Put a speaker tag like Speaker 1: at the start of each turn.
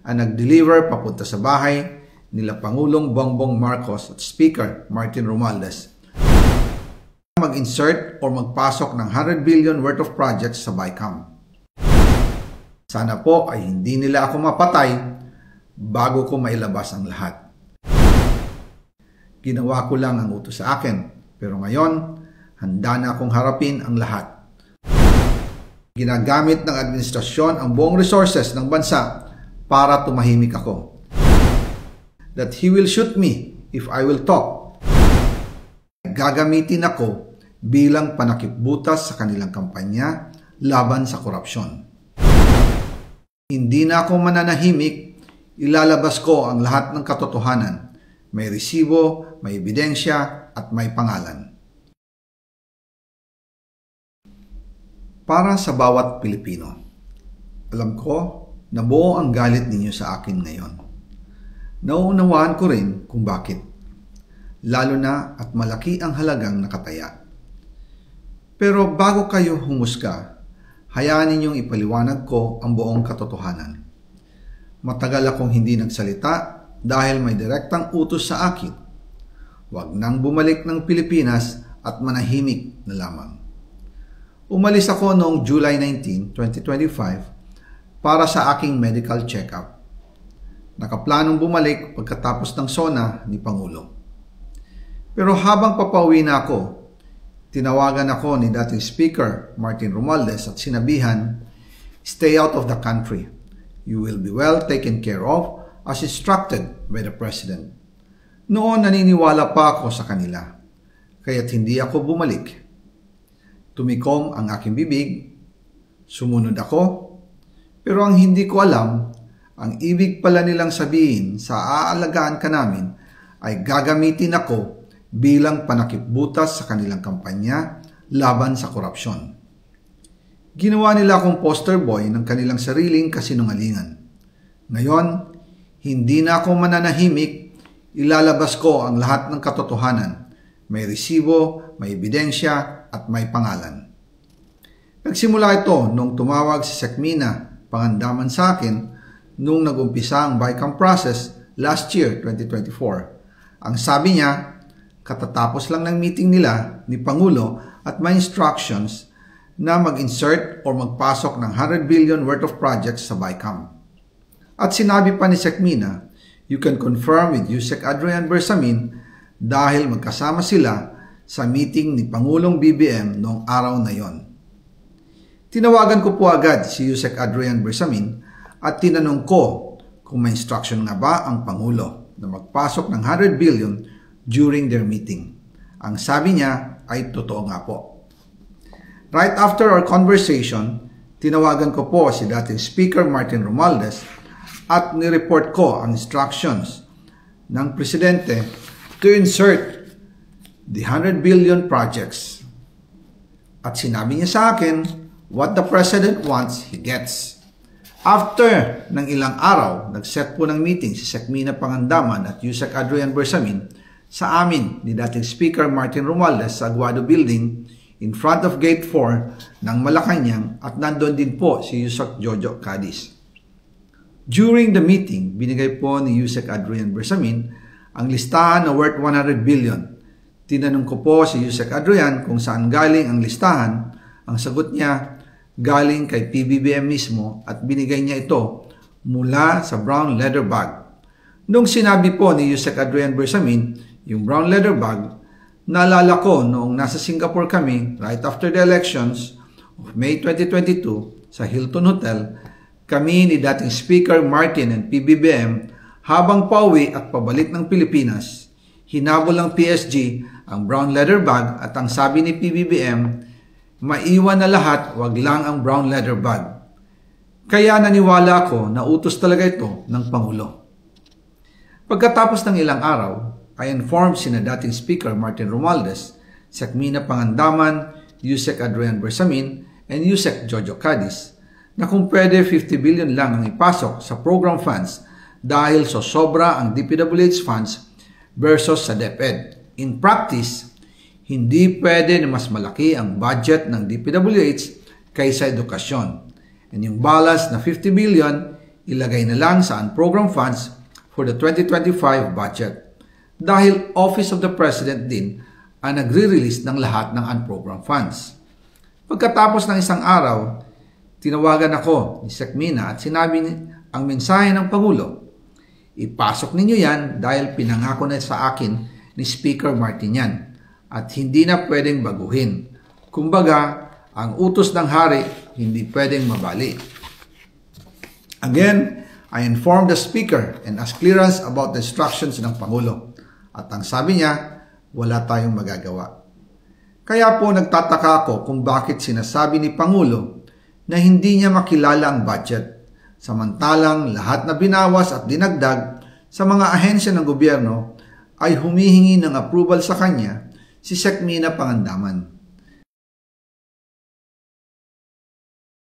Speaker 1: ang nag-deliver papunta sa bahay nila Pangulong Bongbong Marcos at Speaker Martin Romualdez mag-insert o magpasok ng 100 billion worth of projects sa BICAM. Sana po ay hindi nila ako mapatay bago ko mailabas ang lahat. Ginawa ko lang ang utos sa akin, pero ngayon, handa na akong harapin ang lahat. Ginagamit ng administrasyon ang buong resources ng bansa para tumahimik ako. That he will shoot me if I will talk. Gagamitin ako bilang panakipbutas sa kanilang kampanya laban sa korupsyon. Hindi na ako mananahimik, ilalabas ko ang lahat ng katotohanan. May resibo, may ebidensya, at may pangalan. Para sa bawat Pilipino, alam ko na buo ang galit ninyo sa akin ngayon. Nauunawaan ko rin kung bakit, lalo na at malaki ang halagang nakataya. Pero bago kayo humusga, hayaan ninyong ipaliwanag ko ang buong katotohanan. Matagal akong hindi nagsalita dahil may direktang utos sa akin. Huwag nang bumalik ng Pilipinas at manahimik na lamang. Umalis ako noong July 19, 2025 para sa aking medical check-up. Nakaplanong bumalik pagkatapos ng SONA ni Pangulo. Pero habang papauwi na ako, tinawagan ako ni dating Speaker Martin Romualdez at sinabihan, "Stay out of the country. You will be well taken care of as instructed by the President." Noon naniniwala pa ako sa kanila, kaya't hindi ako bumalik. Tumikom ang aking bibig, sumunod ako, pero ang hindi ko alam, ang ibig pala nilang sabihin sa aalagaan ka namin ay gagamitin ako bilang panakipbutas sa kanilang kampanya laban sa korupsyon. Ginawa nila akong poster boy ng kanilang sariling kasinungalingan. Ngayon, hindi na ako mananahimik, ilalabas ko ang lahat ng katotohanan. May resibo, may ebidensya, at may pangalan. Nagsimula ito nung tumawag si Sekmina Pangandaman sa akin nung nag-umpisa ang BICAM process last year, 2024. Ang sabi niya, katatapos lang ng meeting nila ni Pangulo at may instructions na mag-insert o magpasok ng 100 billion worth of projects sa BICAM. At sinabi pa ni Sekmina, you can confirm with Yusek Adrian Bersamin dahil magkasama sila sa meeting ni Pangulong BBM noong araw na yon. Tinawagan ko po agad si Yusek Adrian Bersamin at tinanong ko kung may instruction nga ba ang Pangulo na magpasok ng 100 billion during their meeting. Ang sabi niya ay totoo nga po. Right after our conversation, tinawagan ko po si dating Speaker Martin Romualdez at nireport ko ang instructions ng Presidente to insert the 100 billion projects. At sinabi niya sa akin, what the President wants, he gets. After ng ilang araw, nag-set po ng meeting si Sekmina Pangandaman at Yusek Adrian Bersamin sa amin ni dating Speaker Martin Romualdez sa Aguado Building in front of Gate 4 ng Malacanang at nandun din po si Yusek Jojo Cadiz. During the meeting, binigay po ni Yusek Adrian Bersamin ang listahan na worth 100 billion. Tinanong ko po si Yusek Adrian kung saan galing ang listahan. Ang sagot niya, galing kay PBBM mismo at binigay niya ito mula sa brown leather bag. Nung sinabi po ni Yusek Adrian Bersamin yung brown leather bag, naalala ko noong nasa Singapore kami right after the elections of May 2022 sa Hilton Hotel, kami ni dating Speaker Martin and PBBM habang pauwi at pabalik ng Pilipinas, hinabol ng PSG ang brown leather bag at ang sabi ni PBBM, maiwan na lahat, wag lang ang brown leather bag. Kaya naniwala ako na utos talaga ito ng Pangulo. Pagkatapos ng ilang araw, I informed sina dating Speaker Martin Romualdez, Sekmina Pangandaman, Yusek Adrian Bersamin, and Yusek Jojo Cadiz na kung pwede 50 billion lang ang ipasok sa program funds dahil sobra ang DPWH funds versus sa DepEd. In practice, hindi pwede na mas malaki ang budget ng DPWH kaysa edukasyon. And yung balance na 50 billion, ilagay na lang sa unprogrammed funds for the 2025 budget. Dahil Office of the President din ang nagre-release ng lahat ng unprogrammed funds. Pagkatapos ng isang araw, tinawagan ako ni Sec Mina at sinabi ang mensahe ng Pangulo. Ipasok ninyo yan dahil pinangako na sa akin ni Speaker Martin yan at hindi na pwedeng baguhin. Kumbaga, ang utos ng hari hindi pwedeng mabali. Again, I informed the Speaker and asked clearance about the instructions ng Pangulo. At ang sabi niya, wala tayong magagawa. Kaya po nagtataka ako kung bakit sinasabi ni Pangulo na hindi niya makilala ang budget, samantalang lahat na binawas at dinagdag sa mga ahensya ng gobyerno ay humihingi ng approval sa kanya si Sec Mina Pangandaman.